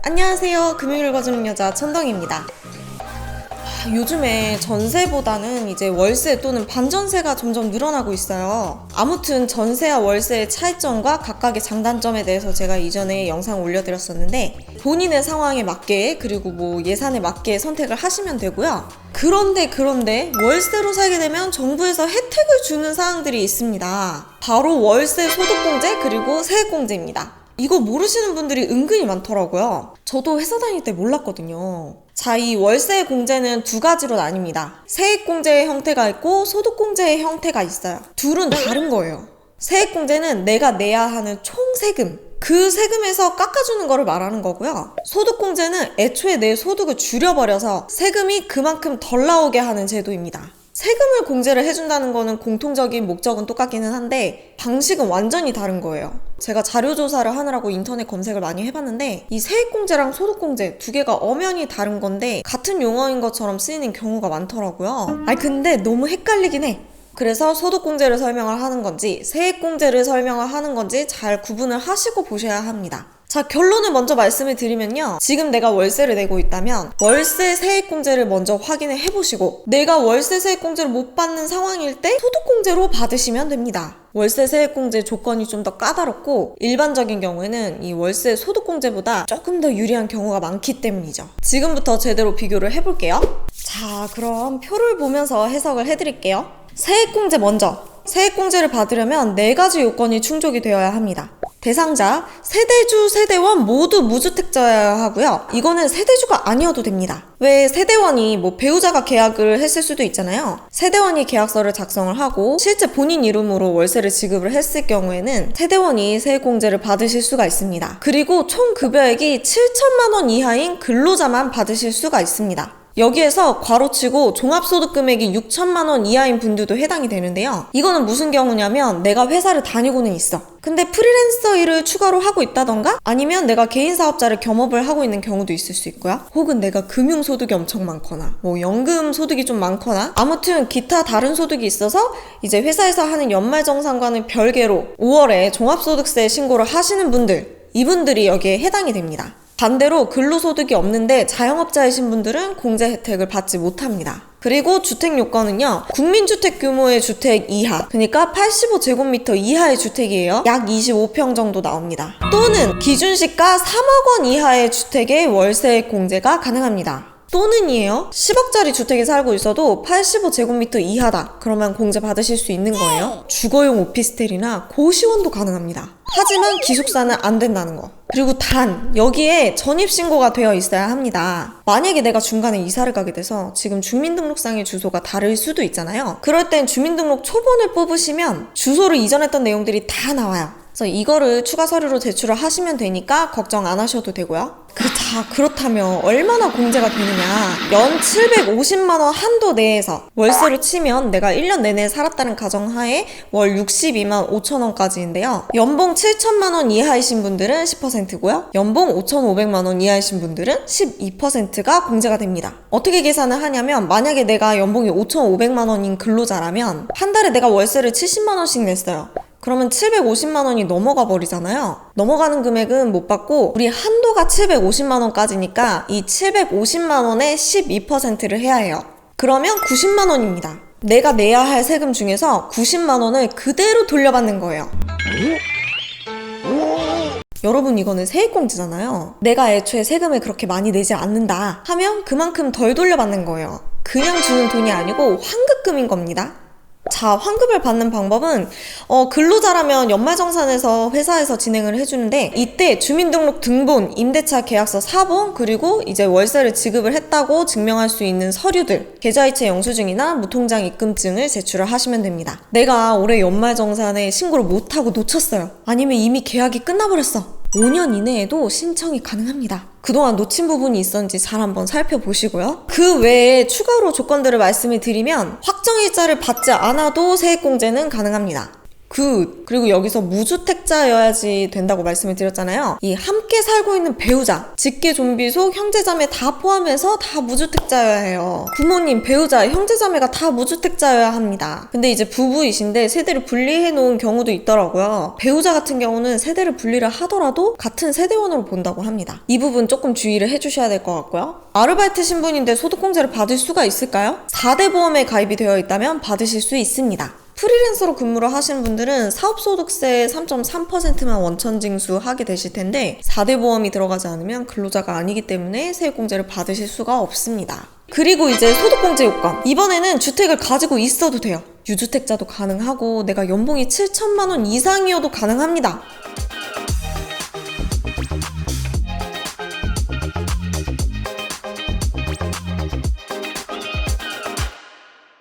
안녕하세요. 금융을 거주는 여자 천덩입니다. 요즘에 전세보다는 이제 월세 또는 반전세가 점점 늘어나고 있어요. 아무튼 전세와 월세의 차이점과 각각의 장단점에 대해서 제가 이전에 영상 올려드렸었는데 본인의 상황에 맞게 그리고 예산에 맞게 선택을 하시면 되고요. 그런데 월세로 살게 되면 정부에서 혜택을 주는 사항들이 있습니다. 바로 월세 소득공제 그리고 세액공제입니다. 이거 모르시는 분들이 은근히 많더라고요. 저도 회사 다닐 때 몰랐거든요. 자, 이 월세 공제는 두 가지로 나뉩니다. 세액공제의 형태가 있고 소득공제의 형태가 있어요. 둘은 다른 거예요. 세액공제는 내가 내야 하는 총 세금, 그 세금에서 깎아주는 거를 말하는 거고요. 소득공제는 애초에 내 소득을 줄여버려서 세금이 그만큼 덜 나오게 하는 제도입니다. 세금을 공제를 해준다는 거는 공통적인 목적은 똑같기는 한데 방식은 완전히 다른 거예요. 제가 자료조사를 하느라고 인터넷 검색을 많이 해봤는데 이 세액공제랑 소득공제 두 개가 엄연히 다른 건데 같은 용어인 것처럼 쓰이는 경우가 많더라고요. 근데 너무 헷갈리긴 해. 그래서 소득공제를 설명을 하는 건지 세액공제를 설명을 하는 건지 잘 구분을 하시고 보셔야 합니다. 자, 결론을 먼저 말씀을 드리면요. 지금 내가 월세를 내고 있다면 월세 세액공제를 먼저 확인을 해보시고 내가 월세 세액공제를 못 받는 상황일 때 소득공제로 받으시면 됩니다. 월세 세액공제 조건이 좀 더 까다롭고 일반적인 경우에는 이 월세 소득공제보다 조금 더 유리한 경우가 많기 때문이죠. 지금부터 제대로 비교를 해볼게요. 자, 그럼 표를 보면서 해석을 해드릴게요. 세액공제 먼저. 세액공제를 받으려면 4가지 요건이 충족이 되어야 합니다. 대상자, 세대주, 세대원 모두 무주택자여야 하고요. 이거는 세대주가 아니어도 됩니다. 왜 세대원이 배우자가 계약을 했을 수도 있잖아요. 세대원이 계약서를 작성을 하고 실제 본인 이름으로 월세를 지급을 했을 경우에는 세대원이 세액공제를 받으실 수가 있습니다. 그리고 총 급여액이 7천만 원 이하인 근로자만 받으실 수가 있습니다. 여기에서 괄호치고 종합소득금액이 6천만 원 이하인 분들도 해당이 되는데요. 이거는 무슨 경우냐면 내가 회사를 다니고는 있어. 근데 프리랜서 일을 추가로 하고 있다던가 아니면 내가 개인 사업자를 겸업을 하고 있는 경우도 있을 수 있고요. 혹은 내가 금융소득이 엄청 많거나 연금 소득이 좀 많거나 아무튼 기타 다른 소득이 있어서 이제 회사에서 하는 연말정산과는 별개로 5월에 종합소득세 신고를 하시는 분들, 이분들이 여기에 해당이 됩니다. 반대로 근로소득이 없는데 자영업자이신 분들은 공제 혜택을 받지 못합니다. 그리고 주택 요건은요. 국민주택 규모의 주택 이하, 그러니까 85제곱미터 이하의 주택이에요. 약 25평 정도 나옵니다. 또는 기준시가 3억 원 이하의 주택의 월세 공제가 가능합니다. 또는이에요. 10억짜리 주택에 살고 있어도 85제곱미터 이하다. 그러면 공제 받으실 수 있는 거예요. 주거용 오피스텔이나 고시원도 가능합니다. 하지만 기숙사는 안 된다는 거. 그리고 단 여기에 전입신고가 되어 있어야 합니다. 만약에 내가 중간에 이사를 가게 돼서 지금 주민등록상의 주소가 다를 수도 있잖아요. 그럴 땐 주민등록 초본을 뽑으시면 주소를 이전했던 내용들이 다 나와요. 그래서 이거를 추가 서류로 제출을 하시면 되니까 걱정 안 하셔도 되고요. 자, 그렇다면 얼마나 공제가 되느냐. 연 750만 원 한도 내에서 월세로 치면 내가 1년 내내 살았다는 가정하에 월 62만 5천 원까지인데요. 연봉 7천만 원 이하이신 분들은 10%고요. 연봉 5,500만 원 이하이신 분들은 12%가 공제가 됩니다. 어떻게 계산을 하냐면 만약에 내가 연봉이 5,500만 원인 근로자라면 한 달에 내가 월세를 70만 원씩 냈어요. 그러면 750만 원이 넘어가 버리잖아요. 넘어가는 금액은 못 받고 우리 한도가 750만 원까지니까 이 750만 원의 12%를 해야 해요. 그러면 90만 원입니다. 내가 내야 할 세금 중에서 90만 원을 그대로 돌려받는 거예요. 여러분, 이거는 세액공제잖아요. 내가 애초에 세금을 그렇게 많이 내지 않는다 하면 그만큼 덜 돌려받는 거예요. 그냥 주는 돈이 아니고 환급금인 겁니다. 자, 환급을 받는 방법은 근로자라면 연말정산에서 회사에서 진행을 해주는데 이때 주민등록 등본, 임대차 계약서 사본, 그리고 이제 월세를 지급을 했다고 증명할 수 있는 서류들, 계좌이체 영수증이나 무통장 입금증을 제출을 하시면 됩니다. 내가 올해 연말정산에 신고를 못하고 놓쳤어요. 아니면 이미 계약이 끝나버렸어. 5년 이내에도 신청이 가능합니다. 그동안 놓친 부분이 있었는지 잘 한번 살펴보시고요. 그 외에 추가로 조건들을 말씀을 드리면 확정일자를 받지 않아도 세액공제는 가능합니다. 그리고 여기서 무주택자여야지 된다고 말씀을 드렸잖아요. 이 함께 살고 있는 배우자, 직계 좀비속 형제자매 다 포함해서 다 무주택자여야 해요. 부모님, 배우자, 형제자매가 다 무주택자여야 합니다. 근데 이제 부부이신데 세대를 분리해 놓은 경우도 있더라고요. 배우자 같은 경우는 세대를 분리를 하더라도 같은 세대원으로 본다고 합니다. 이 부분 조금 주의를 해주셔야 될 것 같고요. 아르바이트 신분인데 소득공제를 받을 수가 있을까요? 4대 보험에 가입이 되어 있다면 받으실 수 있습니다. 프리랜서로 근무를 하시는 분들은 사업소득세 3.3%만 원천 징수하게 되실 텐데 4대 보험이 들어가지 않으면 근로자가 아니기 때문에 세액공제를 받으실 수가 없습니다. 그리고 이제 소득공제 요건. 이번에는 주택을 가지고 있어도 돼요. 유주택자도 가능하고 내가 연봉이 7천만 원 이상이어도 가능합니다.